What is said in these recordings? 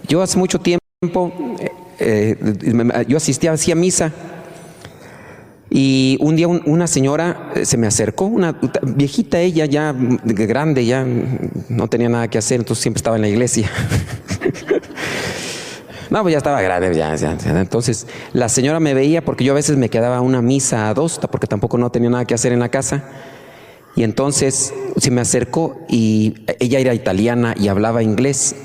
Yo hace mucho tiempo, yo asistía, hacía misa. Y un día una señora se me acercó, una viejita, ella ya grande, ya no tenía nada que hacer, entonces siempre estaba en la iglesia. No, pues ya estaba grande, ya. Entonces la señora me veía porque yo a veces me quedaba una misa a dos, porque tampoco no tenía nada que hacer en la casa. Y entonces se me acercó y ella era italiana y hablaba inglés.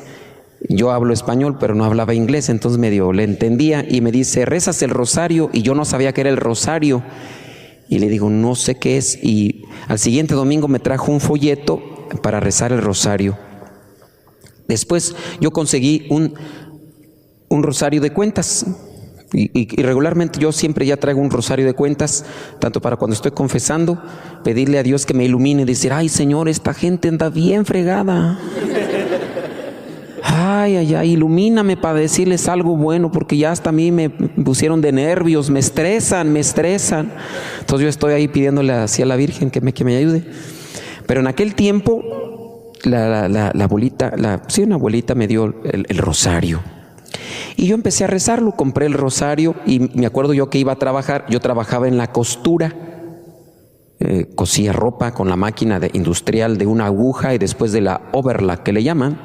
Yo hablo español, pero no hablaba inglés, entonces medio le entendía y me dice, ¿rezas el rosario? Y yo no sabía qué era el rosario. Y le digo, no sé qué es. Y al siguiente domingo me trajo un folleto para rezar el rosario. Después yo conseguí un rosario de cuentas. Y regularmente yo siempre ya traigo un rosario de cuentas, tanto para cuando estoy confesando, pedirle a Dios que me ilumine y decir, ay Señor, esta gente anda bien fregada. Ay, ilumíname para decirles algo bueno, porque ya hasta a mí me pusieron de nervios, me estresan. Entonces yo estoy ahí pidiéndole así a la Virgen que me ayude. Pero en aquel tiempo, una abuelita me dio el rosario. Y yo empecé a rezarlo, compré el rosario y me acuerdo yo que iba a trabajar, yo trabajaba en la costura, cosía ropa con la máquina industrial de una aguja y después de la overlock que le llaman.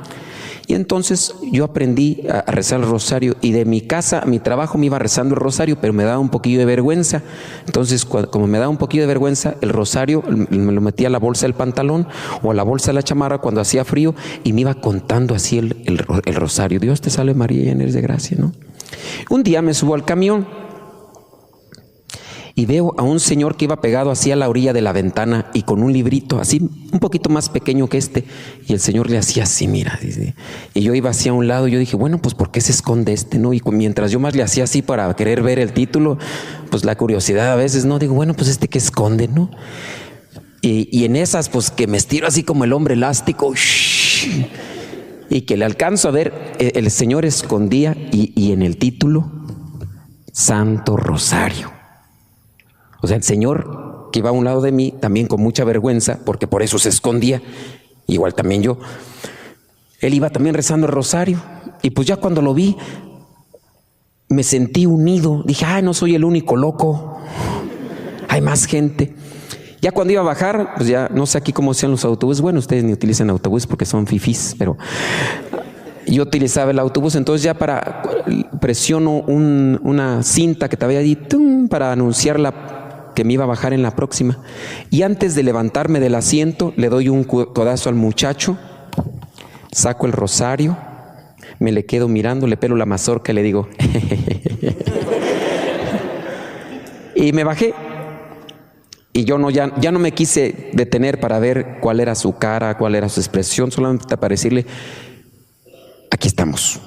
Y entonces yo aprendí a rezar el rosario y de mi casa a mi trabajo me iba rezando el rosario, pero me daba un poquillo de vergüenza. Entonces como me daba un poquillo de vergüenza, el rosario me lo metía a la bolsa del pantalón o a la bolsa de la chamarra cuando hacía frío y me iba contando así el rosario. Dios te salve María, llena eres de gracia, ¿no? Un día me subo al camión y veo a un señor que iba pegado así a la orilla de la ventana y con un librito así un poquito más pequeño que este, y el señor le hacía así, mira, y yo iba hacia un lado y yo dije, bueno, pues ¿por qué se esconde este, no? Y mientras yo más le hacía así para querer ver el título, pues la curiosidad a veces, no, digo, bueno, pues este que esconde, ¿no? Y en esas, pues que me estiro así como el hombre elástico, y que le alcanzo a ver, el señor escondía y en el título, Santo Rosario. O sea, el señor que iba a un lado de mí, también con mucha vergüenza, porque por eso se escondía, igual también yo, él iba también rezando el rosario. Y pues ya cuando lo vi, me sentí unido. Dije, ay, no soy el único loco, hay más gente. Ya cuando iba a bajar, pues ya no sé aquí cómo sean los autobuses. Bueno, ustedes ni utilizan autobús porque son fifís, pero yo utilizaba el autobús, entonces ya presiono una cinta que estaba ahí para anunciar que me iba a bajar en la próxima. Y antes de levantarme del asiento, le doy un codazo al muchacho, saco el rosario, me le quedo mirando, le pelo la mazorca y le digo, y me bajé. Y yo ya no me quise detener para ver cuál era su cara, cuál era su expresión, solamente para decirle, aquí estamos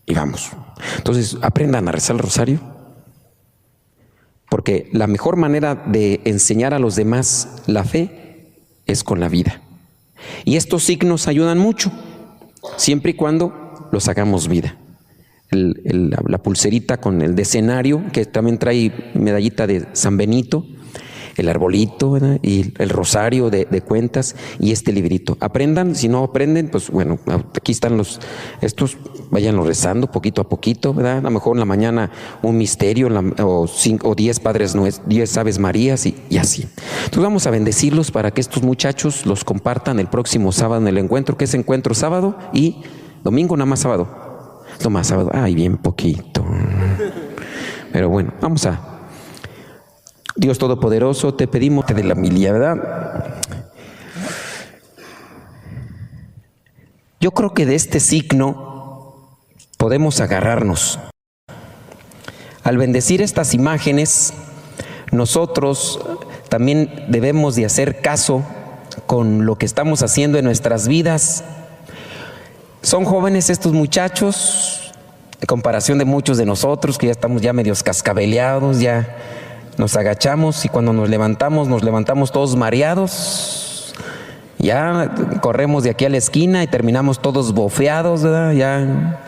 y vamos. Entonces, aprendan a rezar el rosario, porque la mejor manera de enseñar a los demás la fe es con la vida. Y estos signos ayudan mucho, siempre y cuando los hagamos vida. La pulserita con el decenario, que también trae medallita de San Benito, el arbolito, ¿verdad? Y el rosario de cuentas y este librito. Aprendan, si no aprenden, pues bueno, aquí están estos, váyanlo rezando poquito a poquito, ¿verdad? A lo mejor en la mañana un misterio, o 10 Padres Nuestros, 10 Aves Marías y así. Entonces vamos a bendecirlos para que estos muchachos los compartan el próximo sábado en el encuentro, que es encuentro sábado y domingo, nada más sábado. No más sábado, ay, bien poquito. Pero bueno, vamos a... Dios Todopoderoso, te pedimos de la milia, ¿verdad? Yo creo que de este signo podemos agarrarnos. Al bendecir estas imágenes, nosotros también debemos de hacer caso con lo que estamos haciendo en nuestras vidas. Son jóvenes estos muchachos, en comparación de muchos de nosotros, que ya estamos ya medios cascabeleados, ya nos agachamos y cuando nos levantamos todos mareados. Ya corremos de aquí a la esquina y terminamos todos bofeados, ¿verdad? Ya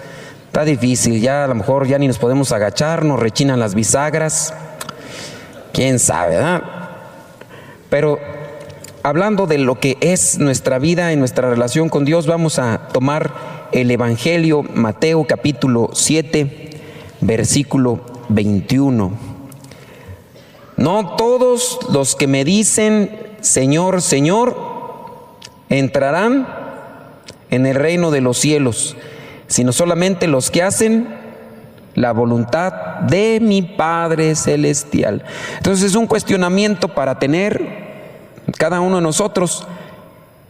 está difícil, ya a lo mejor ya ni nos podemos agachar, nos rechinan las bisagras. Quién sabe, ¿verdad? Pero hablando de lo que es nuestra vida y nuestra relación con Dios, vamos a tomar el Evangelio, Mateo capítulo 7, versículo 21. No todos los que me dicen, Señor, Señor, entrarán en el reino de los cielos, sino solamente los que hacen la voluntad de mi Padre Celestial. Entonces es un cuestionamiento para tener cada uno de nosotros.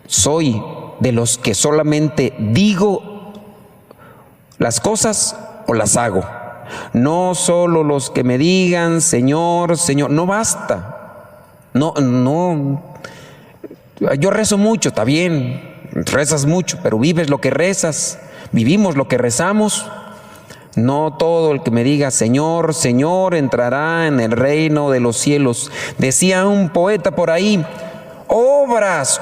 ¿Soy de los que solamente digo las cosas o las hago? No solo los que me digan Señor, Señor, no basta. No, yo rezo mucho, está bien, rezas mucho, pero vives lo que rezas, vivimos lo que rezamos. No todo el que me diga Señor, Señor entrará en el reino de los cielos. Decía un poeta por ahí: obras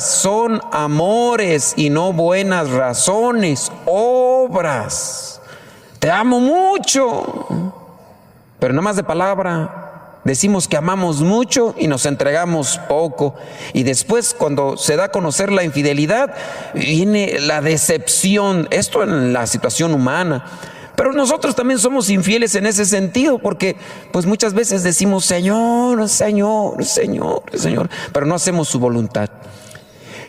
son amores y no buenas razones. Obras. Te amo mucho, pero nada más de palabra. Decimos que amamos mucho y nos entregamos poco. Y después, cuando se da a conocer la infidelidad, viene la decepción. Esto en la situación humana. Pero nosotros también somos infieles en ese sentido, porque pues muchas veces decimos Señor, Señor, Señor, Señor, pero no hacemos su voluntad.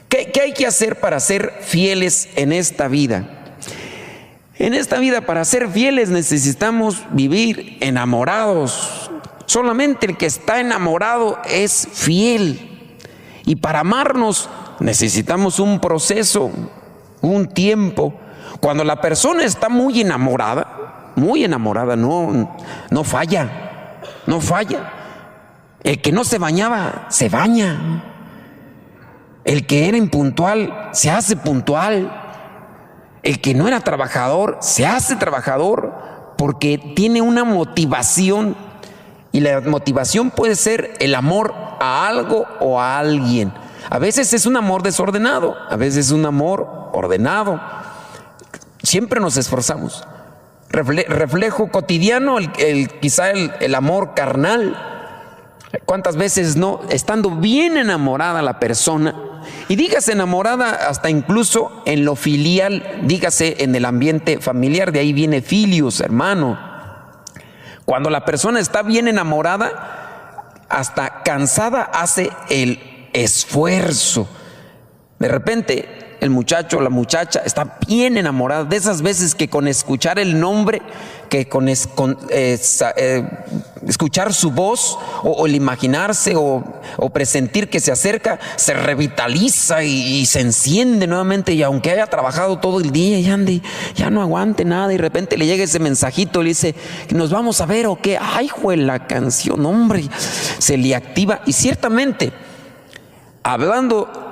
¿Qué hay que hacer para ser fieles en esta vida? En esta vida, para ser fieles, necesitamos vivir enamorados. Solamente el que está enamorado es fiel. Y para amarnos necesitamos un proceso, un tiempo. Cuando la persona está muy enamorada, no falla, no falla. El que no se bañaba, se baña. El que era impuntual, se hace puntual. El que no era trabajador, se hace trabajador porque tiene una motivación. Y la motivación puede ser el amor a algo o a alguien. A veces es un amor desordenado, a veces es un amor ordenado. Siempre nos esforzamos. Reflejo cotidiano, quizá el amor carnal. ¿Cuántas veces no? Estando bien enamorada la persona, y dígase enamorada hasta incluso en lo filial, dígase en el ambiente familiar, de ahí viene filius, hermano. Cuando la persona está bien enamorada, hasta cansada hace el esfuerzo. De repente el muchacho o la muchacha está bien enamorada, de esas veces que con escuchar el nombre, que con escuchar su voz o el imaginarse o presentir que se acerca, se revitaliza y se enciende nuevamente, y aunque haya trabajado todo el día y ya no aguante nada, y de repente le llega ese mensajito y le dice: ¿nos vamos a ver o qué? ¡Ay, jue la canción! Hombre, se le activa. Y ciertamente, hablando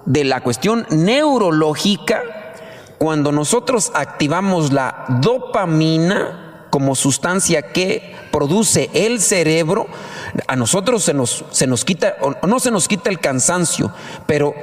de la cuestión neurológica, cuando nosotros activamos la dopamina como sustancia que produce el cerebro, a nosotros se nos quita, o no se nos quita el cansancio, pero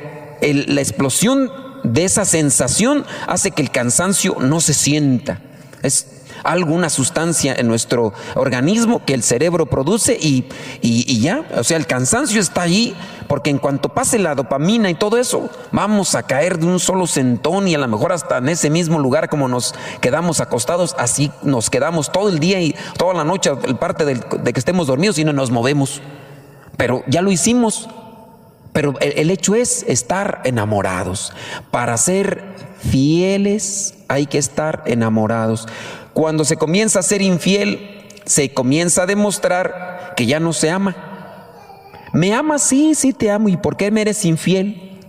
la explosión de esa sensación hace que el cansancio no se sienta. Es alguna sustancia en nuestro organismo que el cerebro produce y ya, o sea, el cansancio está ahí, porque en cuanto pase la dopamina y todo eso, vamos a caer de un solo sentón, y a lo mejor hasta en ese mismo lugar como nos quedamos acostados, así nos quedamos todo el día y toda la noche, parte de que estemos dormidos y no nos movemos. Pero ya lo hicimos. Pero el hecho es estar enamorados. Para ser fieles hay que estar enamorados. Cuando se comienza a ser infiel, se comienza a demostrar que ya no se ama. ¿Me amas? Sí, sí te amo. ¿Y por qué me eres infiel?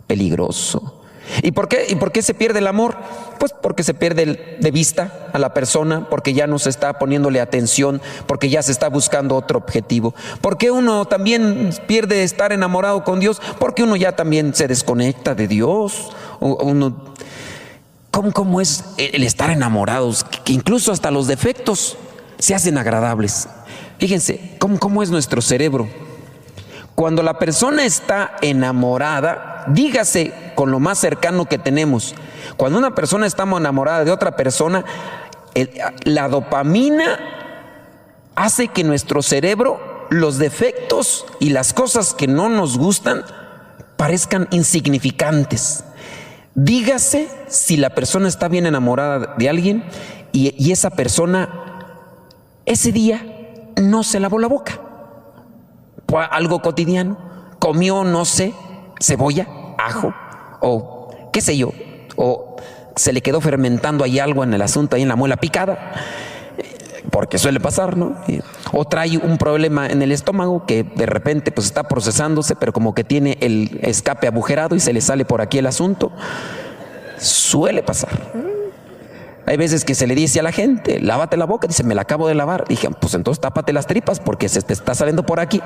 Peligroso. ¿Y por qué se pierde el amor? Pues porque se pierde de vista a la persona, porque ya no se está poniéndole atención, porque ya se está buscando otro objetivo. ¿Por qué uno también pierde estar enamorado con Dios? Porque uno ya también se desconecta de Dios. ¿Cómo es el estar enamorados? Que incluso hasta los defectos se hacen agradables. Fíjense cómo es nuestro cerebro. Cuando la persona está enamorada, dígase con lo más cercano que tenemos, cuando una persona está enamorada de otra persona, la dopamina hace que nuestro cerebro, los defectos y las cosas que no nos gustan parezcan insignificantes. Dígase si la persona está bien enamorada de alguien y esa persona ese día no se lavó la boca. Fue algo cotidiano. Comió, no sé, cebolla, ajo o qué sé yo. O se le quedó fermentando ahí algo en el asunto, ahí en la muela picada. Porque suele pasar, ¿no? O trae un problema en el estómago que de repente pues está procesándose, pero como que tiene el escape agujerado y se le sale por aquí el asunto. Suele pasar. Hay veces que se le dice a la gente, lávate la boca, dice, me la acabo de lavar. Dije, pues entonces tápate las tripas porque se te está saliendo por aquí.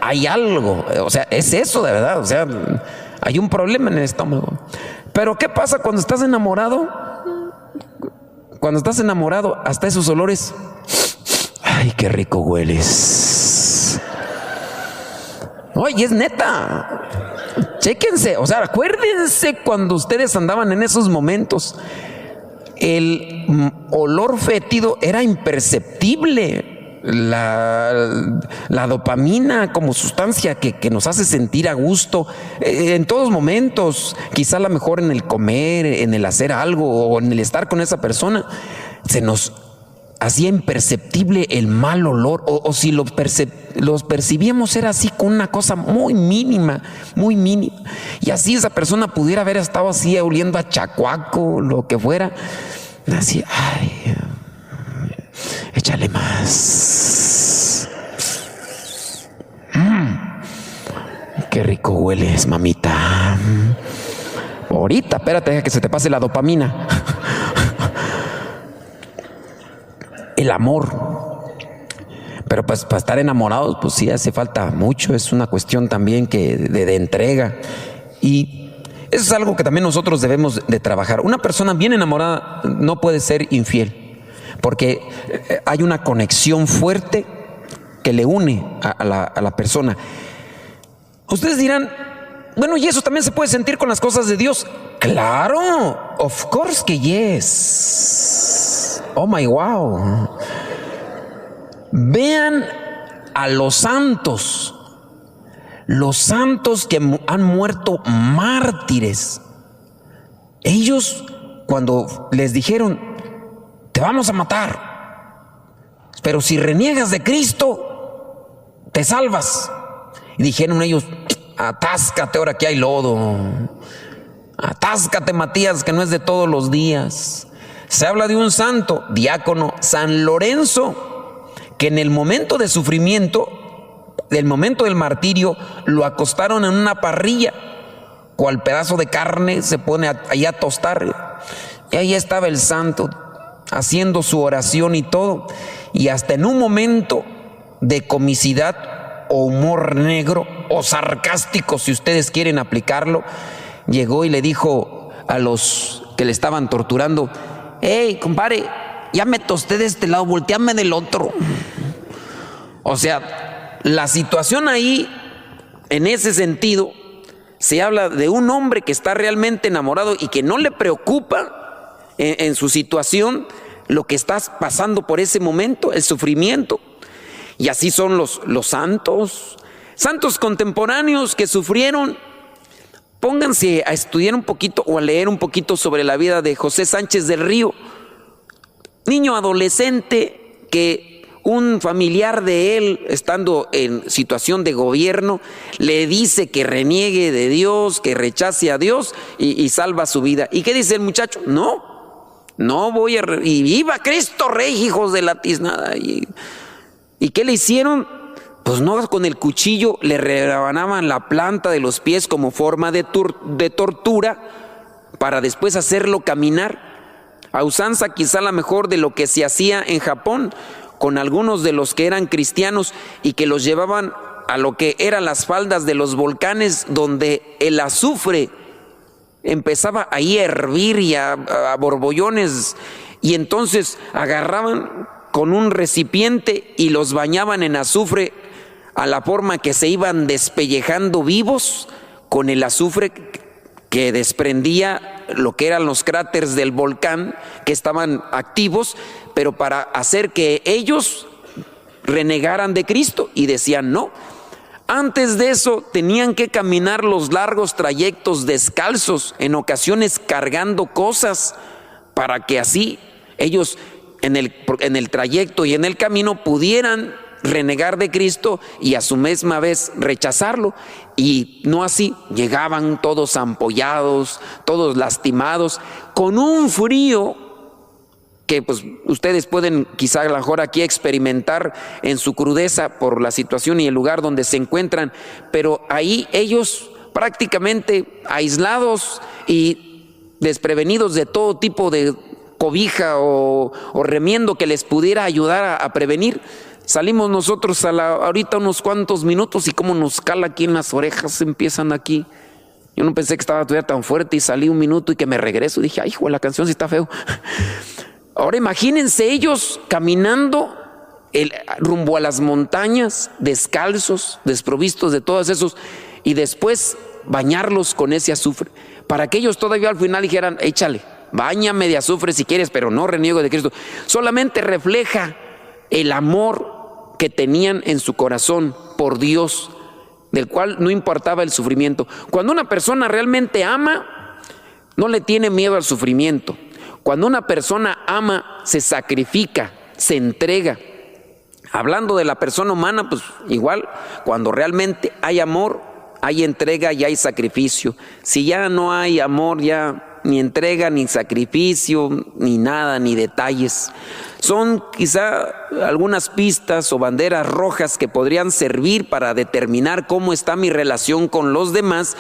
Hay algo, o sea, es eso de verdad, o sea, hay un problema en el estómago. Pero ¿qué pasa cuando estás enamorado? Cuando estás enamorado, hasta esos olores, ay, qué rico hueles. Oye, es neta. Chéquense, o sea, acuérdense cuando ustedes andaban en esos momentos. El olor fétido era imperceptible. La dopamina como sustancia que nos hace sentir a gusto en todos momentos, quizá a lo mejor en el comer, en el hacer algo o en el estar con esa persona, se nos hacía imperceptible el mal olor, o si los percibíamos era así con una cosa muy mínima, y así esa persona pudiera haber estado así oliendo a chacuaco, lo que fuera, así, ay, échale más. Qué rico hueles, mamita. Ahorita, espérate, deja que se te pase la dopamina. El amor. Pero pues para estar enamorados, pues sí hace falta mucho. Es una cuestión también de entrega. Y eso es algo que también nosotros debemos de trabajar. Una persona bien enamorada no puede ser infiel, porque hay una conexión fuerte que le une a la persona. Ustedes dirán, bueno, y eso también se puede sentir con las cosas de Dios. Claro, of course que yes. Oh my wow. Vean a los santos que han muerto mártires. Ellos, cuando les dijeron, te vamos a matar, pero si reniegas de Cristo, te salvas. Y dijeron ellos, atáscate ahora que hay lodo. Atáscate, Matías, que no es de todos los días. Se habla de un santo, diácono, San Lorenzo, que en el momento de sufrimiento, del momento del martirio, lo acostaron en una parrilla, cual pedazo de carne se pone ahí a tostar. Y ahí estaba el santo, haciendo su oración y todo. Y hasta en un momento de comicidad o humor negro o sarcástico, si ustedes quieren aplicarlo, llegó y le dijo a los que le estaban torturando, hey, compadre, ya me tosté de este lado, volteame del otro. O sea, la situación ahí, en ese sentido, se habla de un hombre que está realmente enamorado y que no le preocupa en su situación lo que estás pasando por ese momento, el sufrimiento. Y así son los santos contemporáneos que sufrieron. Pónganse a estudiar un poquito o a leer un poquito sobre la vida de José Sánchez del Río, niño adolescente que un familiar de él, estando en situación de gobierno, le dice que reniegue de Dios, que rechace a Dios y salva su vida. ¿Y qué dice el muchacho? No voy a... Y viva Cristo Rey, hijos de la tiznada. ¿Y qué le hicieron? Pues no, con el cuchillo le rebanaban la planta de los pies como forma de tortura para después hacerlo caminar. A usanza quizá la mejor de lo que se hacía en Japón con algunos de los que eran cristianos y que los llevaban a lo que eran las faldas de los volcanes, donde el azufre empezaba ahí a hervir y a borbollones, y entonces agarraban con un recipiente y los bañaban en azufre a la forma que se iban despellejando vivos con el azufre que desprendía lo que eran los cráteres del volcán que estaban activos, pero para hacer que ellos renegaran de Cristo y decían no. Antes de eso tenían que caminar los largos trayectos descalzos, en ocasiones cargando cosas, para que así ellos en el trayecto y en el camino pudieran renegar de Cristo y a su misma vez rechazarlo. Y no así, llegaban todos ampollados, todos lastimados, con un frío que pues ustedes pueden quizá a lo mejor aquí experimentar en su crudeza por la situación y el lugar donde se encuentran, pero ahí ellos prácticamente aislados y desprevenidos de todo tipo de cobija o remiendo que les pudiera ayudar a prevenir. Salimos nosotros ahorita unos cuantos minutos y como nos cala aquí en las orejas, empiezan aquí. Yo no pensé que estaba todavía tan fuerte y salí un minuto y que me regreso y dije, ay, hijo, la canción sí está feo. Ahora imagínense ellos caminando rumbo a las montañas, descalzos, desprovistos de todos esos, y después bañarlos con ese azufre, para que ellos todavía al final dijeran, échale, báñame de azufre si quieres, pero no reniego de Cristo. Solamente refleja el amor que tenían en su corazón por Dios, del cual no importaba el sufrimiento. Cuando una persona realmente ama, no le tiene miedo al sufrimiento. Cuando una persona ama, se sacrifica, se entrega. Hablando de la persona humana, pues igual, cuando realmente hay amor, hay entrega y hay sacrificio. Si ya no hay amor, ya ni entrega, ni sacrificio, ni nada, ni detalles. Son quizá algunas pistas o banderas rojas que podrían servir para determinar cómo está mi relación con los demás,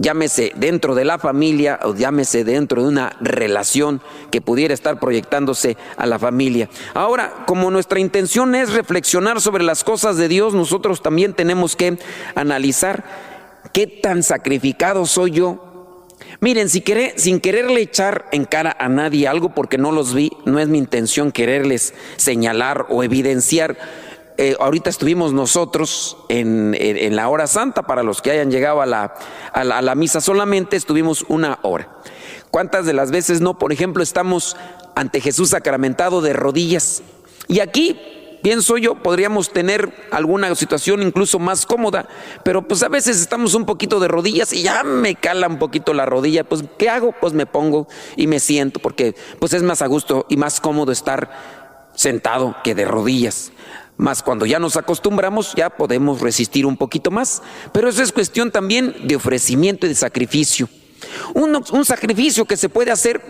llámese dentro de la familia o llámese dentro de una relación que pudiera estar proyectándose a la familia. Ahora, como nuestra intención es reflexionar sobre las cosas de Dios, nosotros también tenemos que analizar qué tan sacrificado soy yo. Miren, sin quererle echar en cara a nadie algo porque no los vi, no es mi intención quererles señalar o evidenciar. Ahorita estuvimos nosotros en la hora santa, para los que hayan llegado a la misa solamente estuvimos una hora. ¿Cuántas de las veces no, por ejemplo, estamos ante Jesús sacramentado de rodillas? Y aquí, pienso yo, podríamos tener alguna situación incluso más cómoda, pero pues a veces estamos un poquito de rodillas y ya me cala un poquito la rodilla. Pues ¿qué hago? Pues me pongo y me siento, porque pues es más a gusto y más cómodo estar sentado que de rodillas. Más cuando ya nos acostumbramos, ya podemos resistir un poquito más. Pero eso es cuestión también de ofrecimiento y de sacrificio. Un sacrificio que se puede hacer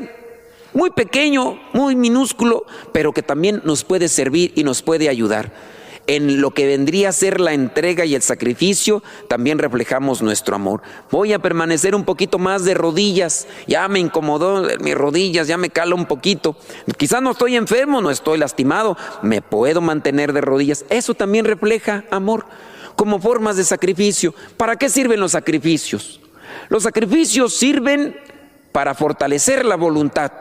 muy pequeño, muy minúsculo, pero que también nos puede servir y nos puede ayudar. En lo que vendría a ser la entrega y el sacrificio, también reflejamos nuestro amor. Voy a permanecer un poquito más de rodillas, ya me incomodó mis rodillas, ya me cala un poquito. Quizás no estoy enfermo, no estoy lastimado, me puedo mantener de rodillas. Eso también refleja amor, como formas de sacrificio. ¿Para qué sirven los sacrificios? Los sacrificios sirven para fortalecer la voluntad.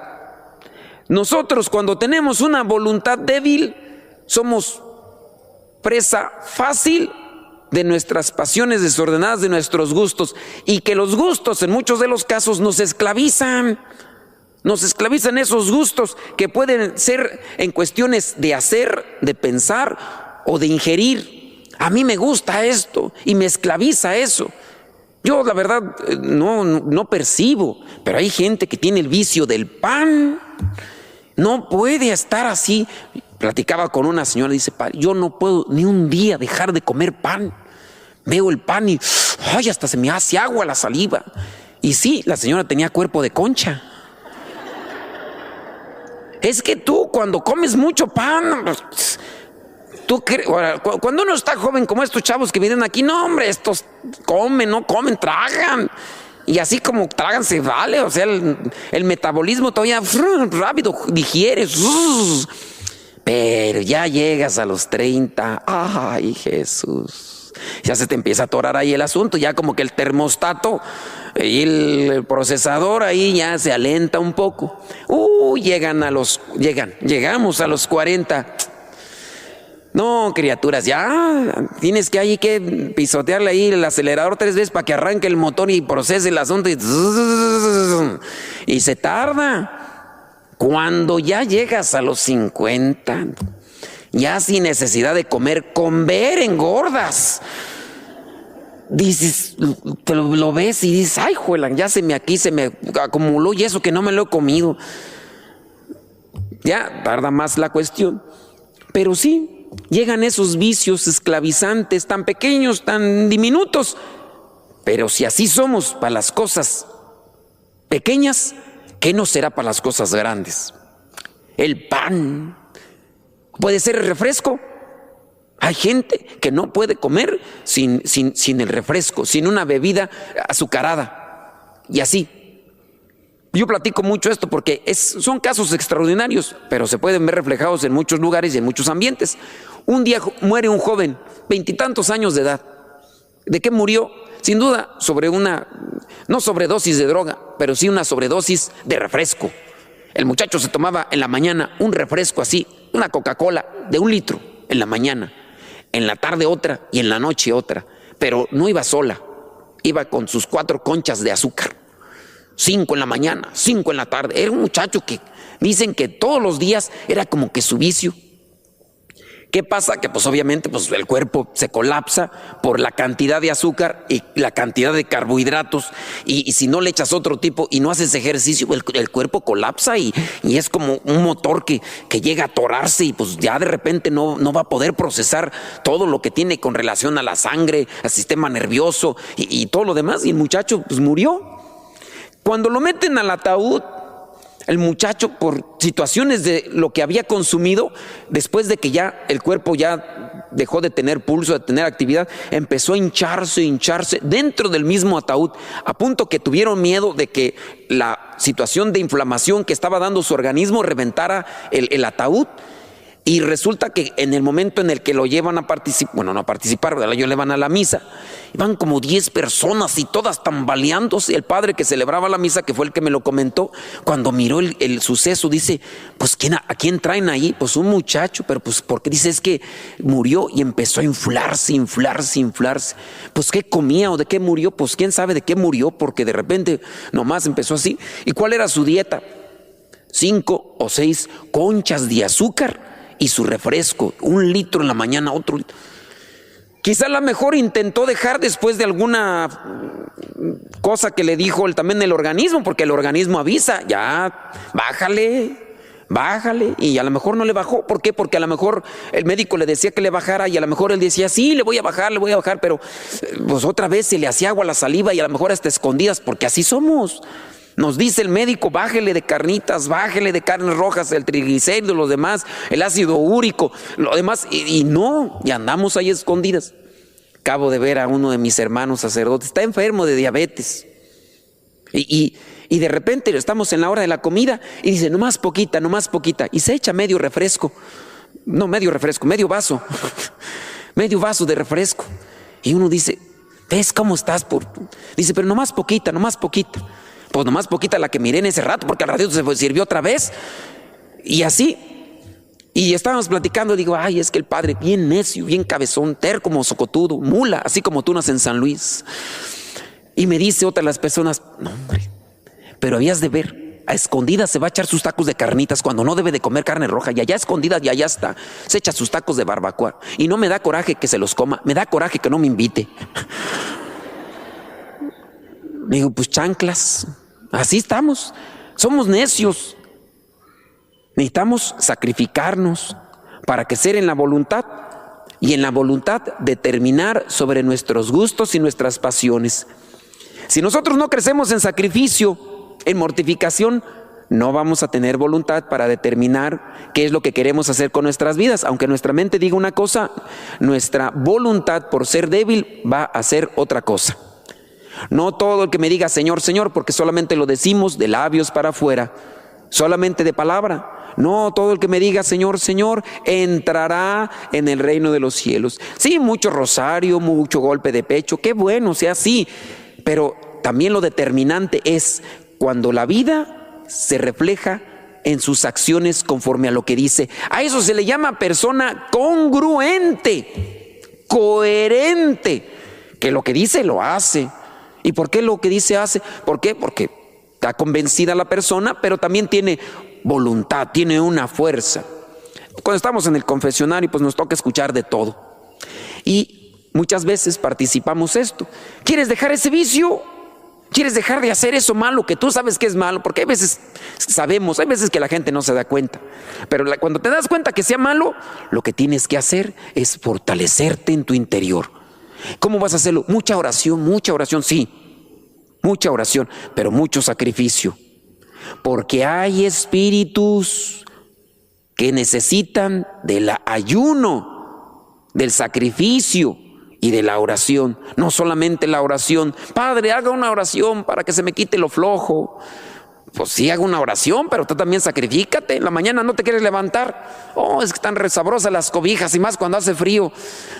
Nosotros, cuando tenemos una voluntad débil, somos presa fácil de nuestras pasiones desordenadas, de nuestros gustos, y que los gustos en muchos de los casos nos esclavizan esos gustos que pueden ser en cuestiones de hacer, de pensar o de ingerir. A mí me gusta esto y me esclaviza eso. Yo la verdad no percibo, pero hay gente que tiene el vicio del pan. No puede estar así. Platicaba con una señora, dice, yo no puedo ni un día dejar de comer pan. Veo el pan y ay, hasta se me hace agua la saliva. Y sí, la señora tenía cuerpo de concha. Es que tú cuando comes mucho pan, cuando uno está joven como estos chavos que vienen aquí, no hombre, estos comen, no comen, tragan. Y así como tragan se vale, o sea, el metabolismo todavía rápido digiere. Pero ya llegas a los 30, ay Jesús, ya se te empieza a atorar ahí el asunto, ya como que el termostato y el procesador ahí ya se alenta un poco. Llegamos a los 40. No, criaturas, ya tienes que ahí que pisotearle ahí el acelerador 3 veces para que arranque el motor y procese el asunto y se tarda. Cuando ya llegas a los 50, ya sin necesidad de comer, con ver engordas. dices, lo ves y dices, ay, juela, ya aquí se me acumuló y eso que no me lo he comido. Ya tarda más la cuestión. Pero sí, llegan esos vicios esclavizantes tan pequeños, tan diminutos. Pero si así somos para las cosas pequeñas, ¿qué no será para las cosas grandes? El pan, puede ser el refresco. Hay gente que no puede comer sin el refresco, sin una bebida azucarada. Y así. Yo platico mucho esto porque son casos extraordinarios, pero se pueden ver reflejados en muchos lugares y en muchos ambientes. Un día muere un joven, 20 y tantos años de edad. ¿De qué murió? Sin duda sobre no sobredosis de droga, pero sí una sobredosis de refresco. El muchacho se tomaba en la mañana un refresco así, una Coca-Cola de 1 litro en la mañana, en la tarde otra y en la noche otra. Pero no iba sola, iba con sus 4 conchas de azúcar. 5 en la mañana, 5 en la tarde. Era un muchacho que dicen que todos los días era como que su vicio. ¿Qué pasa? Que pues obviamente pues el cuerpo se colapsa por la cantidad de azúcar y la cantidad de carbohidratos y si no le echas otro tipo y no haces ejercicio, el cuerpo colapsa y es como un motor que llega a atorarse y pues ya de repente no va a poder procesar todo lo que tiene con relación a la sangre, al sistema nervioso y todo lo demás, y el muchacho pues murió. Cuando lo meten al ataúd, el muchacho, por situaciones de lo que había consumido, después de que ya el cuerpo ya dejó de tener pulso, de tener actividad, empezó a hincharse dentro del mismo ataúd, a punto que tuvieron miedo de que la situación de inflamación que estaba dando su organismo reventara el ataúd. Y resulta que en el momento en el que lo llevan a participar, bueno, no a participar, ¿verdad? Ellos le van a la misa, y van como 10 personas y todas tambaleándose. El padre que celebraba la misa, que fue el que me lo comentó, cuando miró el suceso, dice, pues ¿a quién traen ahí? Pues un muchacho, pero pues porque dice es que murió y empezó a inflarse. Pues ¿qué comía o de qué murió? Pues quién sabe de qué murió, porque de repente nomás empezó así. ¿Y cuál era su dieta? 5 o 6 conchas de azúcar y su refresco, 1 litro en la mañana, otro litro. Quizá a lo mejor intentó dejar después de alguna cosa que le dijo también el organismo, porque el organismo avisa, ya, bájale, y a lo mejor no le bajó. ¿Por qué? Porque a lo mejor el médico le decía que le bajara y a lo mejor él decía, sí, le voy a bajar, pero pues otra vez se le hacía agua a la saliva y a lo mejor hasta escondidas, porque así somos. Nos dice el médico, bájele de carnitas, bájele de carnes rojas, el triglicérido, los demás, el ácido úrico, lo demás, y no, y andamos ahí escondidas. Acabo de ver a uno de mis hermanos sacerdotes, está enfermo de diabetes. Y de repente estamos en la hora de la comida y dice, no más poquita, y se echa medio vaso, medio vaso de refresco. Y uno dice, ¿ves cómo estás? Dice, pero no más poquita. Pues nomás poquita la que miré en ese rato, porque al ratito se sirvió otra vez. Y así. Y estábamos platicando, digo, ay, es que el padre bien necio, bien cabezón, terco como socotudo, mula, así como tú naces en San Luis. Y me dice otra de las personas, no hombre, pero habías de ver, a escondidas se va a echar sus tacos de carnitas cuando no debe de comer carne roja, y allá a escondidas y allá está, se echa sus tacos de barbacoa. Y no me da coraje que se los coma, me da coraje que no me invite. Digo, pues chanclas, así estamos, somos necios. Necesitamos sacrificarnos para crecer en la voluntad y en la voluntad determinar sobre nuestros gustos y nuestras pasiones. Si nosotros no crecemos en sacrificio, en mortificación, no vamos a tener voluntad para determinar qué es lo que queremos hacer con nuestras vidas. Aunque nuestra mente diga una cosa, nuestra voluntad, por ser débil, va a hacer otra cosa. No todo el que me diga Señor, Señor, porque solamente lo decimos de labios para afuera, solamente de palabra. No todo el que me diga Señor, Señor, entrará en el reino de los cielos. Sí, mucho rosario, mucho golpe de pecho, qué bueno, sea así. Pero también lo determinante es cuando la vida se refleja en sus acciones conforme a lo que dice. A eso se le llama persona congruente, coherente, que lo que dice lo hace. ¿Y por qué lo que dice hace? ¿Por qué? Porque está convencida la persona, pero también tiene voluntad, tiene una fuerza. Cuando estamos en el confesionario, pues nos toca escuchar de todo. Y muchas veces participamos esto. ¿Quieres dejar ese vicio? ¿Quieres dejar de hacer eso malo que tú sabes que es malo? Porque hay veces sabemos, hay veces que la gente no se da cuenta. Pero cuando te das cuenta que sea malo, lo que tienes que hacer es fortalecerte en tu interior. ¿Cómo vas a hacerlo? Mucha oración, sí. Mucha oración, pero mucho sacrificio. Porque hay espíritus que necesitan del ayuno, del sacrificio y de la oración. No solamente la oración. Padre, haga una oración para que se me quite lo flojo. Pues sí, haga una oración, pero tú también sacrifícate. En la mañana no te quieres levantar. Oh, es que están resabrosas las cobijas y más cuando hace frío.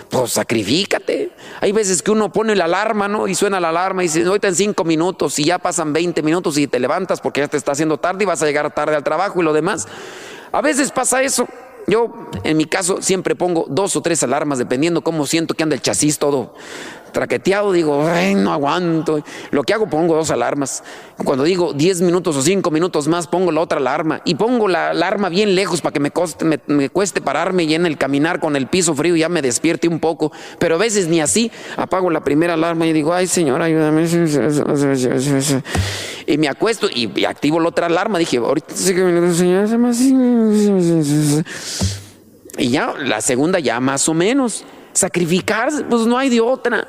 Pues sacrifícate. Hay veces que uno pone la alarma, ¿no? Y suena la alarma y dice, ahorita en 5 minutos y ya pasan 20 minutos y te levantas porque ya te está haciendo tarde y vas a llegar tarde al trabajo y lo demás. A veces pasa eso. Yo, en mi caso, siempre pongo 2 o 3 alarmas, dependiendo cómo siento que anda el chasis todo traqueteado. Digo, ay, no aguanto. Lo que hago, pongo 2 alarmas. Cuando digo 10 minutos o 5 minutos más, pongo la otra alarma. Y pongo la alarma bien lejos para que me cueste pararme y en el caminar con el piso frío ya me despierte un poco. Pero a veces ni así. Apago la primera alarma y digo, ay, Señor, ayúdame. Y me acuesto y activo la otra alarma. Dije, ahorita 5 minutos, Señor. Y ya, la segunda ya más o menos. Sacrificarse, pues no hay de otra.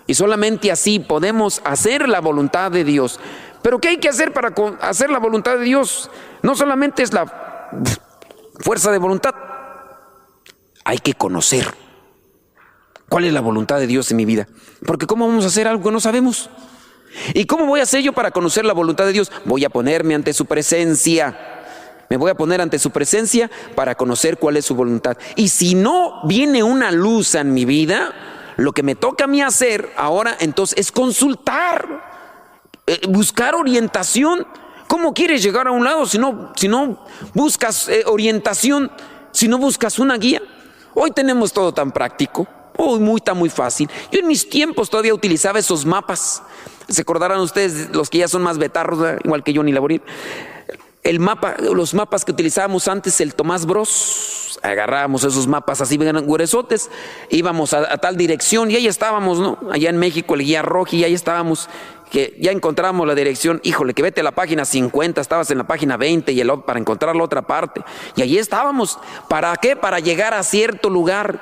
Y solamente así podemos hacer la voluntad de Dios. Pero ¿qué hay que hacer para hacer la voluntad de Dios? No solamente es la fuerza de voluntad. Hay que conocer cuál es la voluntad de Dios en mi vida. Porque ¿cómo vamos a hacer algo que no sabemos? ¿Y cómo voy a hacer yo para conocer la voluntad de Dios? Voy a ponerme ante su presencia. Me voy a poner ante su presencia para conocer cuál es su voluntad. Y si no viene una luz en mi vida, lo que me toca a mí hacer ahora entonces es consultar, buscar orientación. ¿Cómo quieres llegar a un lado si no buscas orientación, si no buscas una guía? Hoy tenemos todo tan práctico, está muy fácil. Yo en mis tiempos todavía utilizaba esos mapas. ¿Se acordarán ustedes, los que ya son más betarros, igual que yo ni Laborín? Los mapas que utilizábamos antes, el Tomás Bros, agarrábamos esos mapas así gruesotes, íbamos a tal dirección y ahí estábamos, ¿no? Allá en México, el guía Roji, y ahí estábamos, que ya encontramos la dirección. Híjole, que vete a la página 50, estabas en la página 20 y para encontrar la otra parte. Y allí estábamos. ¿Para qué? Para llegar a cierto lugar,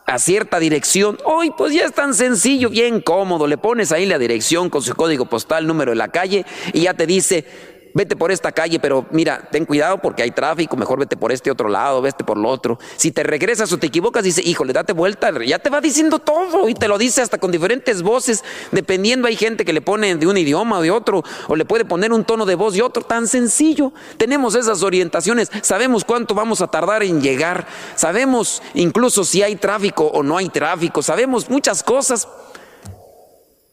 a cierta dirección. Hoy pues ya es tan sencillo, bien cómodo. Le pones ahí la dirección con su código postal, número de la calle y ya te dice, vete por esta calle, pero mira, ten cuidado porque hay tráfico, mejor vete por este otro lado, vete por lo otro. Si te regresas o te equivocas, dice, híjole, date vuelta, ya te va diciendo todo y te lo dice hasta con diferentes voces, dependiendo. Hay gente que le pone de un idioma o de otro, o le puede poner un tono de voz de otro, tan sencillo. Tenemos esas orientaciones, sabemos cuánto vamos a tardar en llegar, sabemos incluso si hay tráfico o no hay tráfico, sabemos muchas cosas.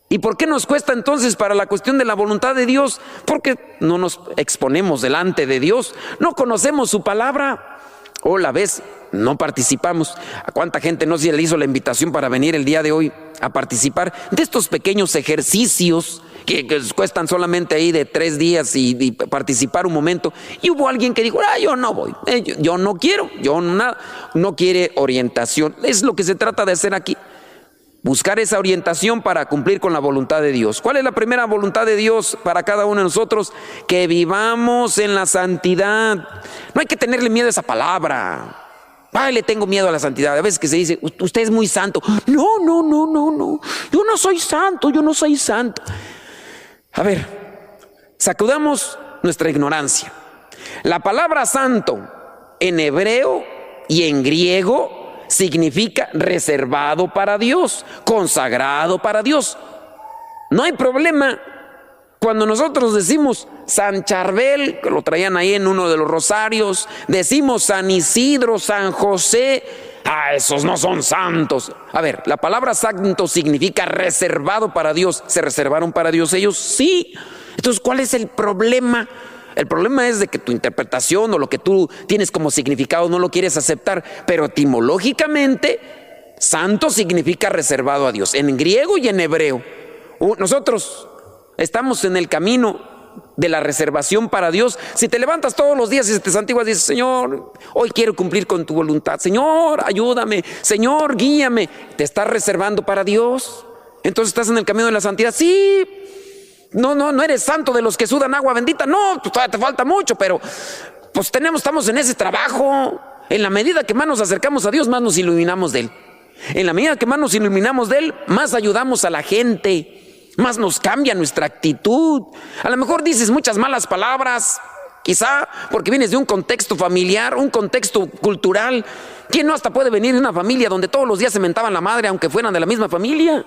¿Y por qué nos cuesta entonces para la cuestión de la voluntad de Dios? Porque no nos exponemos delante de Dios, no conocemos su palabra, o la vez no participamos. ¿A cuánta gente no se le hizo la invitación para venir el día de hoy a participar de estos pequeños ejercicios que cuestan solamente ahí de 3 días y participar un momento? Y hubo alguien que dijo, yo no voy, yo no quiero, no quiere orientación. Es lo que se trata de hacer aquí. Buscar esa orientación para cumplir con la voluntad de Dios. ¿Cuál es la primera voluntad de Dios para cada uno de nosotros? Que vivamos en la santidad. No hay que tenerle miedo a esa palabra. Ay, le tengo miedo a la santidad. A veces que se dice, usted es muy santo. No. Yo no soy santo. A ver, sacudamos nuestra ignorancia. La palabra santo en hebreo y en griego significa reservado para Dios, consagrado para Dios. No hay problema cuando nosotros decimos San Charbel, que lo traían ahí en uno de los rosarios, decimos San Isidro, San José. Esos no son santos. A ver, la palabra santo significa reservado para Dios. ¿Se reservaron para Dios ellos? Sí. Entonces, ¿cuál es el problema? El problema es de que tu interpretación o lo que tú tienes como significado no lo quieres aceptar, pero etimológicamente santo significa reservado a Dios, en griego y en hebreo. Nosotros estamos en el camino de la reservación para Dios. Si te levantas todos los días y te santiguas, dices: Señor, hoy quiero cumplir con tu voluntad. Señor, ayúdame. Señor, guíame. Te estás reservando para Dios. Entonces estás en el camino de la santidad. Sí, no eres santo de los que sudan agua bendita. No, todavía te falta mucho, pero pues estamos en ese trabajo. En la medida que más nos acercamos a Dios, más nos iluminamos de Él. En la medida que más nos iluminamos de Él, más ayudamos a la gente, más nos cambia nuestra actitud. A lo mejor dices muchas malas palabras, quizá porque vienes de un contexto familiar, un contexto cultural. ¿Quién no hasta puede venir de una familia donde todos los días se mentaban la madre, aunque fueran de la misma familia?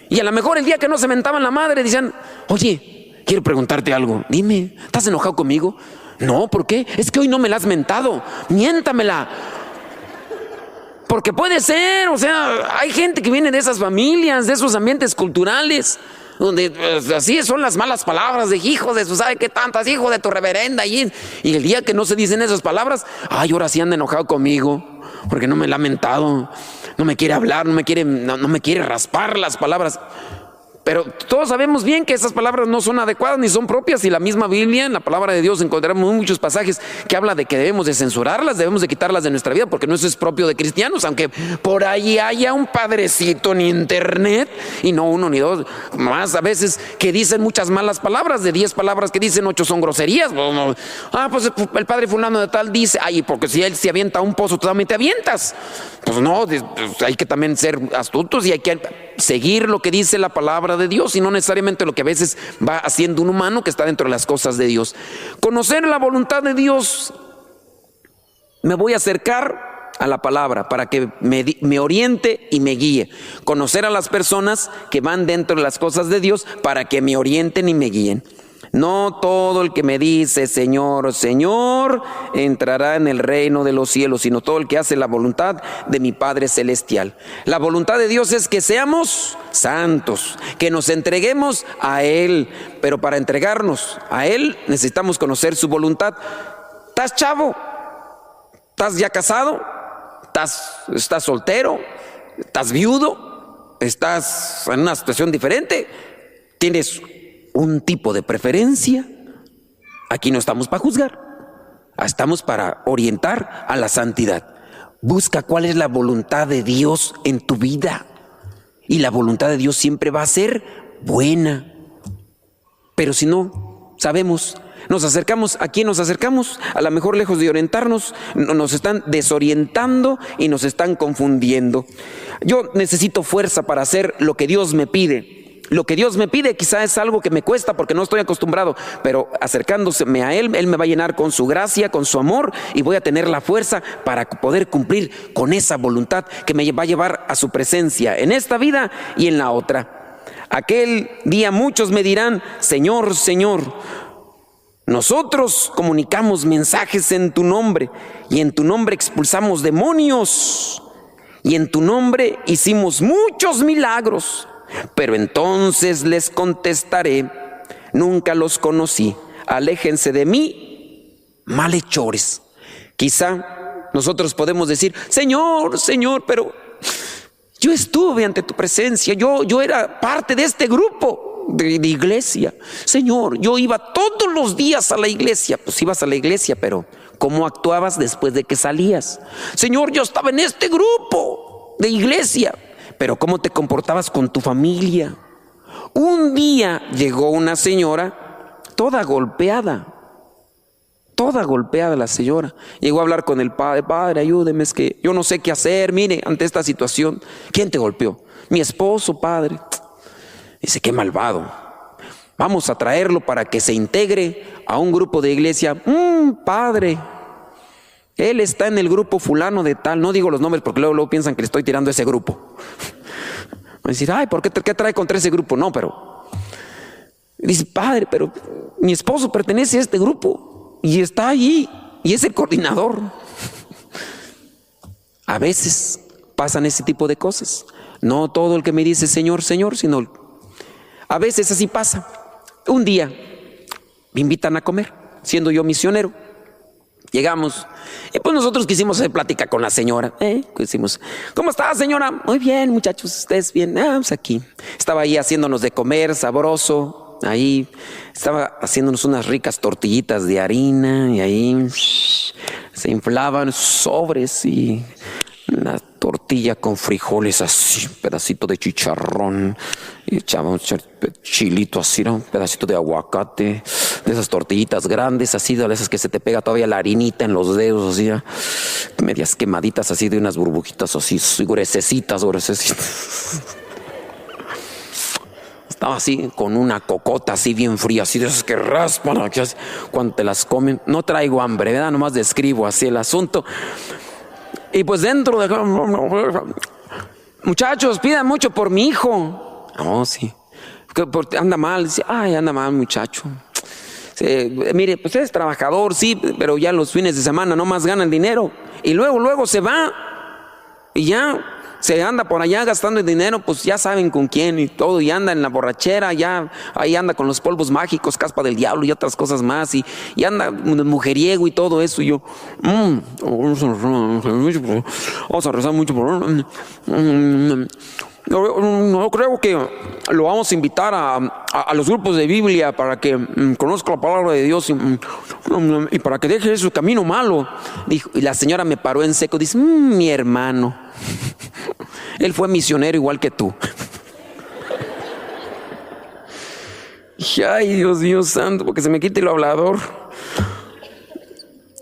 Y a lo mejor el día que no se mentaban la madre decían: oye, quiero preguntarte algo, dime, ¿estás enojado conmigo? No, ¿por qué? Es que hoy no me la has mentado, miéntamela. Porque puede ser, o sea, hay gente que viene de esas familias, de esos ambientes culturales, donde así son las malas palabras de hijo de su sabe qué tantas, hijo de tu reverenda. Y el día que no se dicen esas palabras, ay, ahora sí anda enojado conmigo, porque no me la ha mentado, no me quiere hablar, no me quiere raspar las palabras. Pero todos sabemos bien que esas palabras no son adecuadas ni son propias, y la misma Biblia, en la palabra de Dios, encontramos muchos pasajes que habla de que debemos de censurarlas, debemos de quitarlas de nuestra vida, porque no eso es propio de cristianos, aunque por ahí haya un padrecito en internet, y no uno ni dos, más a veces, que dicen muchas malas palabras. De 10 palabras que dicen, 8 son groserías. Pues el padre fulano de tal dice, ay, porque si él se avienta a un pozo, tú también te avientas. Pues no, hay que también ser astutos y hay que seguir lo que dice la palabra de Dios, y no necesariamente lo que a veces va haciendo un humano que está dentro de las cosas de Dios. Conocer la voluntad de Dios. Me voy a acercar a la palabra para que me oriente y me guíe. Conocer a las personas que van dentro de las cosas de Dios para que me orienten y me guíen. No todo el que me dice Señor, Señor, entrará en el reino de los cielos, sino todo el que hace la voluntad de mi Padre Celestial. La voluntad de Dios es que seamos santos, que nos entreguemos a Él, pero para entregarnos a Él necesitamos conocer su voluntad. ¿Estás chavo? ¿Estás ya casado? ¿Estás soltero? ¿Estás viudo? ¿Estás en una situación diferente? ¿Tienes un tipo de preferencia? Aquí no estamos para juzgar, estamos para orientar a la santidad. Busca cuál es la voluntad de Dios en tu vida, y la voluntad de Dios siempre va a ser buena. Pero si no sabemos, nos acercamos, ¿a quién nos acercamos? A lo mejor, lejos de orientarnos, nos están desorientando y nos están confundiendo. Yo necesito fuerza para hacer lo que Dios me pide. Lo que Dios me pide quizá es algo que me cuesta porque no estoy acostumbrado, pero acercándome a Él, Él me va a llenar con su gracia, con su amor, y voy a tener la fuerza para poder cumplir con esa voluntad que me va a llevar a su presencia en esta vida y en la otra. Aquel día muchos me dirán: Señor, Señor, nosotros comunicamos mensajes en tu nombre, y en tu nombre expulsamos demonios, y en tu nombre hicimos muchos milagros. Pero entonces les contestaré: nunca los conocí, aléjense de mí, malhechores. Quizá nosotros podemos decir: Señor, Señor, pero yo estuve ante tu presencia, yo era parte de este grupo de iglesia. Señor, yo iba todos los días a la iglesia. Pues ibas a la iglesia, pero ¿cómo actuabas después de que salías? Señor, yo estaba en este grupo de iglesia, pero ¿cómo te comportabas con tu familia? Un día llegó una señora toda golpeada la señora. Llegó a hablar con el padre: Padre, ayúdeme, es que yo no sé qué hacer, mire, ante esta situación. ¿Quién te golpeó? Mi esposo, padre. Dice: qué malvado. Vamos a traerlo para que se integre a un grupo de iglesia. Padre, él está en el grupo fulano de tal. No digo los nombres porque luego piensan que le estoy tirando a ese grupo. Van a decir: ay, ¿por qué trae contra ese grupo? No, pero dice: Padre, pero mi esposo pertenece a este grupo y está allí y es el coordinador. A veces pasan ese tipo de cosas. No todo el que me dice Señor, Señor, sino a veces así pasa. Un día me invitan a comer, siendo yo misionero. Llegamos, y pues nosotros quisimos hacer plática con la señora. Decimos: ¿cómo está, señora? Muy bien, muchachos, ¿ustedes bien? Pues aquí. Estaba ahí haciéndonos de comer, sabroso. ahí estaba haciéndonos unas ricas tortillitas de harina y ahí se inflaban sobres y una tortilla con frijoles así, un pedacito de chicharrón, y echaba un chilito así, ¿no? Un pedacito de aguacate, de esas tortillitas grandes así, de esas que se te pega todavía la harinita en los dedos así, ¿no? Medias quemaditas así, de unas burbujitas así, gruesecitas. Estaba así con una cocota así bien fría, así de esas que raspan, que cuando te las comen. No traigo hambre, ¿verdad? Nomás describo así el asunto. Y pues dentro de... Muchachos, pidan mucho por mi hijo. Oh, sí. Anda mal. Dice, ay, anda mal, muchacho. Sí, mire, pues es trabajador, sí, pero ya los fines de semana nomás gana el dinero. Y luego se va. Y ya se anda por allá gastando el dinero, pues ya saben con quién y todo, y anda en la borrachera, ya ahí anda con los polvos mágicos, caspa del diablo y otras cosas más, y anda mujeriego y todo eso. Y yo, vamos a rezar mucho por... No creo que lo vamos a invitar a los grupos de Biblia para que conozca la palabra de Dios y para que deje su camino malo. Dijo, y la señora me paró en seco, dice, mi hermano, él fue misionero igual que tú. Y ay, Dios mío santo, porque se me quite el hablador.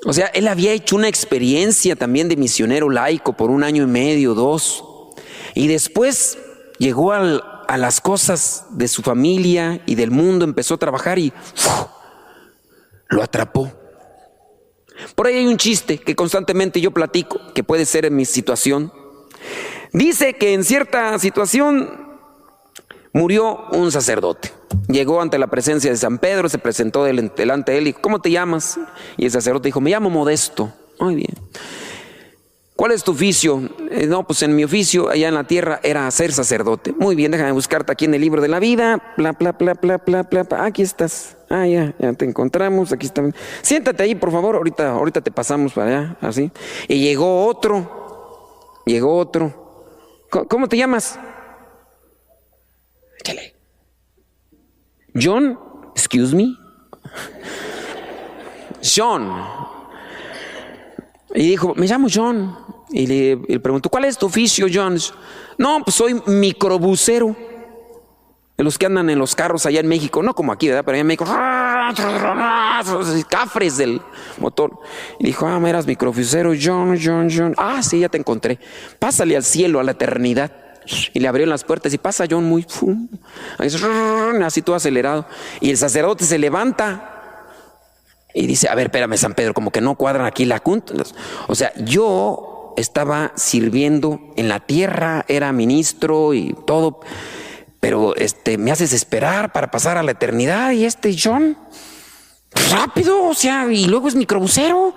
O sea, él había hecho una experiencia también de misionero laico por 1 año y medio, 2. Y después llegó a las cosas de su familia y del mundo, empezó a trabajar y lo atrapó. Por ahí hay un chiste que constantemente yo platico, que puede ser en mi situación. Dice que en cierta situación murió un sacerdote. Llegó ante la presencia de San Pedro, se presentó delante de él y dijo, ¿cómo te llamas? Y el sacerdote dijo, me llamo Modesto. Muy bien. ¿Cuál es tu oficio? No, pues en mi oficio allá en la tierra era ser sacerdote. Muy bien, déjame buscarte aquí en el libro de la vida. Aquí estás. Ya te encontramos. Aquí está. Siéntate ahí, por favor. Ahorita te pasamos para allá, así. Y llegó otro. ¿Cómo te llamas? Échale. John, excuse me. John. Y dijo, me llamo John. Y le preguntó, ¿cuál es tu oficio, John? No, pues soy microbusero. De los que andan en los carros allá en México. No como aquí, ¿verdad? Pero allá en México, cafres del motor. Y dijo, me eras microbusero, John. Sí, ya te encontré. Pásale al cielo, a la eternidad. Y le abrieron las puertas y pasa John muy... así todo acelerado. Y el sacerdote se levanta. Y dice, a ver, espérame, San Pedro, como que no cuadran aquí la junta. O sea, yo estaba sirviendo en la tierra, era ministro y todo, pero me haces esperar para pasar a la eternidad. Y John, rápido, o sea, y luego es microbusero.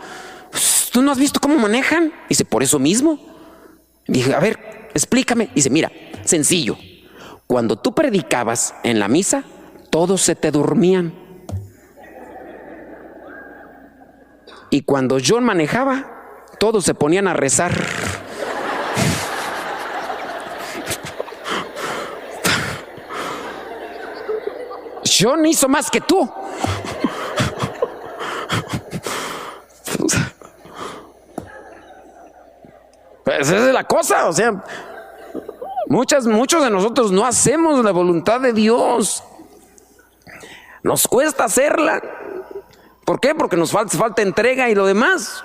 ¿Tú no has visto cómo manejan? Dice, por eso mismo. Dije, a ver, explícame. Dice, mira, sencillo. Cuando tú predicabas en la misa, todos se te dormían. Y cuando John manejaba, todos se ponían a rezar. John hizo más que tú. Pues esa es la cosa, o sea, muchos de nosotros no hacemos la voluntad de Dios. Nos cuesta hacerla. ¿Por qué? Porque nos falta entrega y lo demás.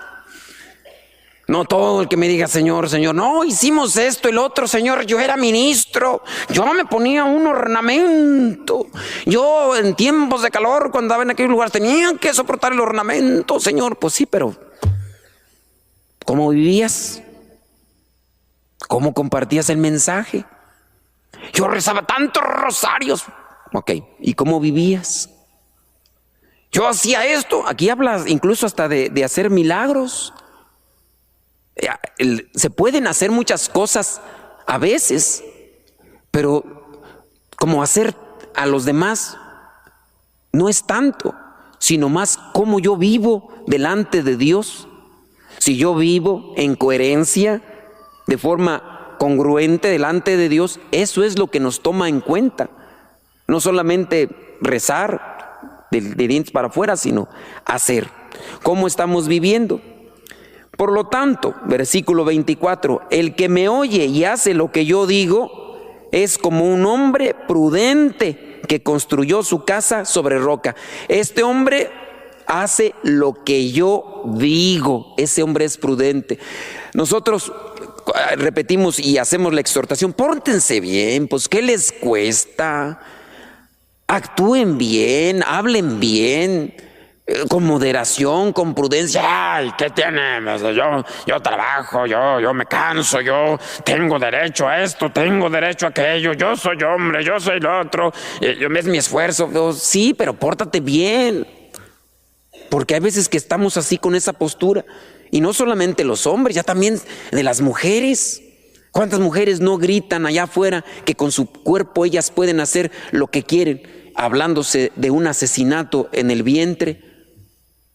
No todo el que me diga, Señor, no, hicimos esto, el otro, Señor, yo era ministro, yo me ponía un ornamento, yo en tiempos de calor, cuando andaba en aquel lugar, tenía que soportar el ornamento, Señor. Pues sí, pero ¿cómo vivías? ¿Cómo compartías el mensaje? Yo rezaba tantos rosarios. Ok, ¿y cómo vivías? Yo hacía esto. Aquí hablas incluso hasta de hacer milagros. Se pueden hacer muchas cosas a veces, pero como hacer a los demás no es tanto, sino más cómo yo vivo delante de Dios. Si yo vivo en coherencia, de forma congruente delante de Dios, eso es lo que nos toma en cuenta. No solamente rezar de dientes para afuera, sino hacer. ¿Cómo estamos viviendo? Por lo tanto, versículo 24, el que me oye y hace lo que yo digo es como un hombre prudente que construyó su casa sobre roca. Este hombre hace lo que yo digo. Ese hombre es prudente. Nosotros repetimos y hacemos la exhortación: pórtense bien, pues ¿qué les cuesta? Actúen bien, hablen bien, con moderación, con prudencia. Ay, ¿qué tiene? Yo trabajo, yo me canso, yo tengo derecho a esto, tengo derecho a aquello, yo soy hombre, yo soy lo otro, es mi esfuerzo. Sí, pero pórtate bien, porque hay veces que estamos así con esa postura, y no solamente los hombres, ya también de las mujeres. ¿Cuántas mujeres no gritan allá afuera que con su cuerpo ellas pueden hacer lo que quieren, hablándose de un asesinato en el vientre?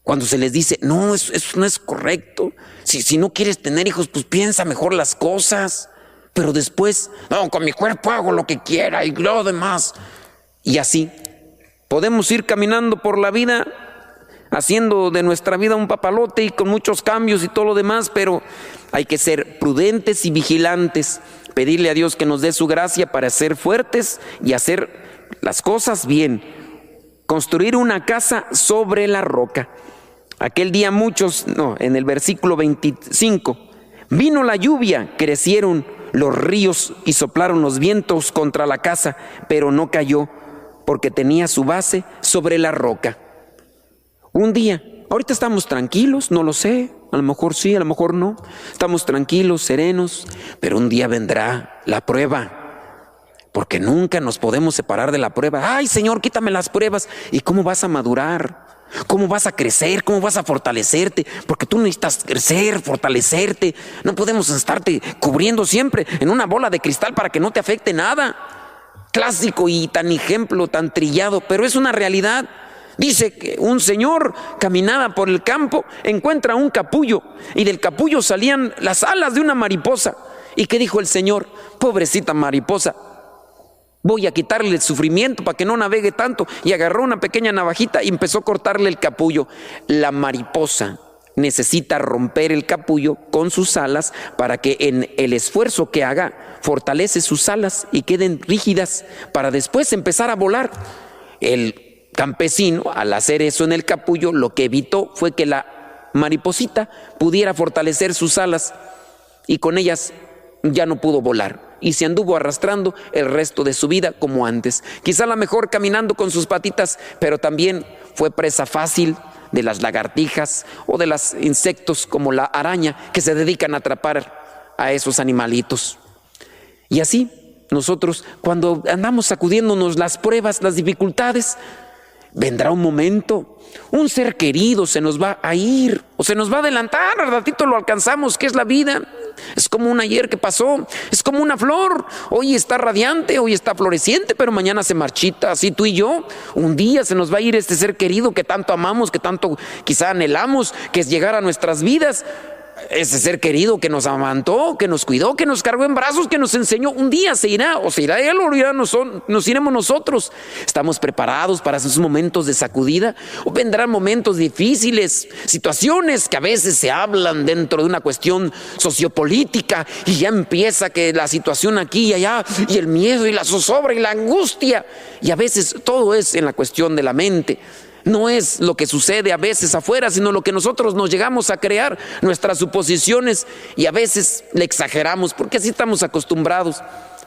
Cuando se les dice, no, eso no es correcto. Si no quieres tener hijos, pues piensa mejor las cosas. Pero después, no, con mi cuerpo hago lo que quiera y lo demás. Y así, podemos ir caminando por la vida, haciendo de nuestra vida un papalote y con muchos cambios y todo lo demás, pero hay que ser prudentes y vigilantes. Pedirle a Dios que nos dé su gracia para ser fuertes y hacer las cosas bien. Construir una casa sobre la roca. Aquel día en el versículo 25, vino la lluvia, crecieron los ríos y soplaron los vientos contra la casa, pero no cayó, porque tenía su base sobre la roca. Un día, ahorita estamos tranquilos, no lo sé, a lo mejor sí, a lo mejor no, estamos tranquilos, serenos, pero un día vendrá la prueba, porque nunca nos podemos separar de la prueba. Ay, Señor, quítame las pruebas. ¿Y cómo vas a madurar? ¿Cómo vas a crecer? ¿Cómo vas a fortalecerte? Porque tú necesitas crecer, fortalecerte. No podemos estarte cubriendo siempre en una bola de cristal para que no te afecte nada. Clásico y tan ejemplo, tan trillado, pero es una realidad. Dice que un señor caminaba por el campo, encuentra un capullo y del capullo salían las alas de una mariposa. ¿Y qué dijo el señor? Pobrecita mariposa, voy a quitarle el sufrimiento para que no navegue tanto. Y agarró una pequeña navajita y empezó a cortarle el capullo. La mariposa necesita romper el capullo con sus alas para que en el esfuerzo que haga fortalece sus alas y queden rígidas para después empezar a volar. El campesino, al hacer eso en el capullo, lo que evitó fue que la mariposita pudiera fortalecer sus alas y con ellas ya no pudo volar. Y se anduvo arrastrando el resto de su vida como antes. Quizá a lo mejor caminando con sus patitas, pero también fue presa fácil de las lagartijas o de los insectos como la araña que se dedican a atrapar a esos animalitos. Y así nosotros, cuando andamos sacudiéndonos las pruebas, las dificultades, vendrá un momento, un ser querido se nos va a ir o se nos va a adelantar, al ratito lo alcanzamos, que es la vida. Es como un ayer que pasó, es como una flor, hoy está radiante, hoy está floreciente, pero mañana se marchita. Así tú y yo, un día se nos va a ir este ser querido que tanto amamos, que tanto quizá anhelamos, que es llegar a nuestras vidas. Ese ser querido que nos amamantó, que nos cuidó, que nos cargó en brazos, que nos enseñó, un día se irá, o se irá él o nos iremos nosotros. ¿Estamos preparados para esos momentos de sacudida? ¿O vendrán momentos difíciles, situaciones que a veces se hablan dentro de una cuestión sociopolítica y ya empieza que la situación aquí y allá, y el miedo y la zozobra y la angustia, y a veces todo es en la cuestión de la mente? No es lo que sucede a veces afuera, sino lo que nosotros nos llegamos a crear, nuestras suposiciones, y a veces le exageramos porque así estamos acostumbrados.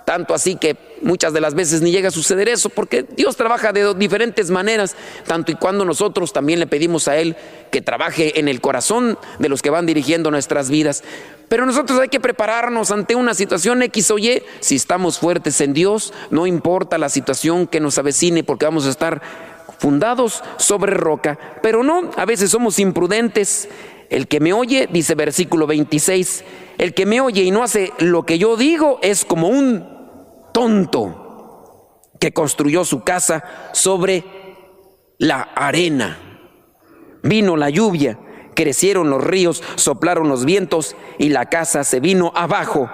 Tanto así que muchas de las veces ni llega a suceder eso, porque Dios trabaja de diferentes maneras, tanto y cuando nosotros también le pedimos a Él que trabaje en el corazón de los que van dirigiendo nuestras vidas. Pero nosotros hay que prepararnos ante una situación X o Y. Si estamos fuertes en Dios, no importa la situación que nos avecine, porque vamos a estar fundados sobre roca. Pero no, a veces somos imprudentes. El que me oye, dice versículo 26, el que me oye y no hace lo que yo digo es como un tonto que construyó su casa sobre la arena. Vino la lluvia, crecieron los ríos, soplaron los vientos y la casa se vino abajo.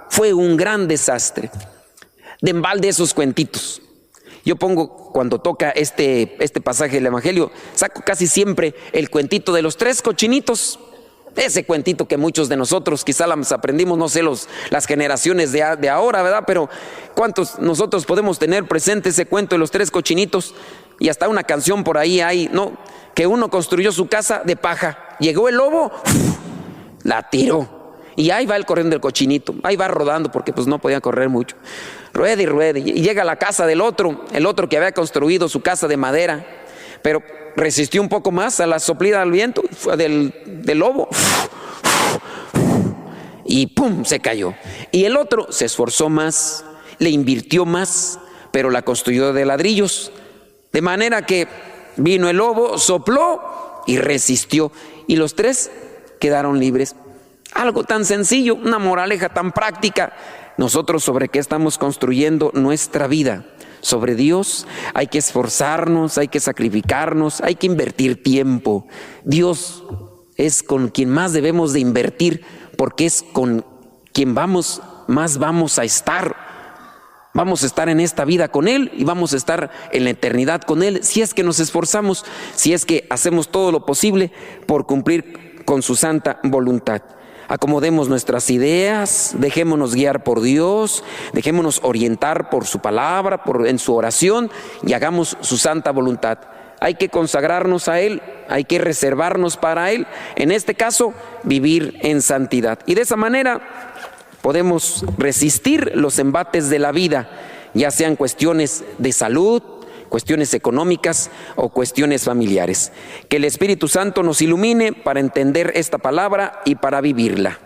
Fue un gran desastre. De embalde esos cuentitos. Yo pongo, cuando toca este pasaje del Evangelio, saco casi siempre el cuentito de los 3 cochinitos. Ese cuentito que muchos de nosotros quizá las aprendimos, no sé, las generaciones de ahora, ¿verdad? Pero ¿cuántos nosotros podemos tener presente ese cuento de los 3 cochinitos? Y hasta una canción por ahí hay, ¿no? Que uno construyó su casa de paja. Llegó el lobo, la tiró. Y ahí va el corriendo del cochinito, ahí va rodando porque pues no podía correr mucho. Ruede y ruede, y llega a la casa del otro, el otro que había construido su casa de madera, pero resistió un poco más a la soplida del viento del lobo. Y ¡pum!, se cayó. Y el otro se esforzó más, le invirtió más, pero la construyó de ladrillos. De manera que vino el lobo, sopló y resistió. Y los 3 quedaron libres. Algo tan sencillo, una moraleja tan práctica. Nosotros, ¿sobre qué estamos construyendo nuestra vida? Sobre Dios. Hay que esforzarnos, hay que sacrificarnos, hay que invertir tiempo. Dios es con quien más debemos de invertir, porque es con quien más vamos a estar. Vamos a estar en esta vida con Él y vamos a estar en la eternidad con Él, si es que nos esforzamos, si es que hacemos todo lo posible por cumplir con su santa voluntad. Acomodemos nuestras ideas, dejémonos guiar por Dios, dejémonos orientar por su palabra, en su oración, y hagamos su santa voluntad. Hay que consagrarnos a Él, hay que reservarnos para Él, en este caso, vivir en santidad. Y de esa manera podemos resistir los embates de la vida, ya sean cuestiones de salud, cuestiones económicas o cuestiones familiares. Que el Espíritu Santo nos ilumine para entender esta palabra y para vivirla.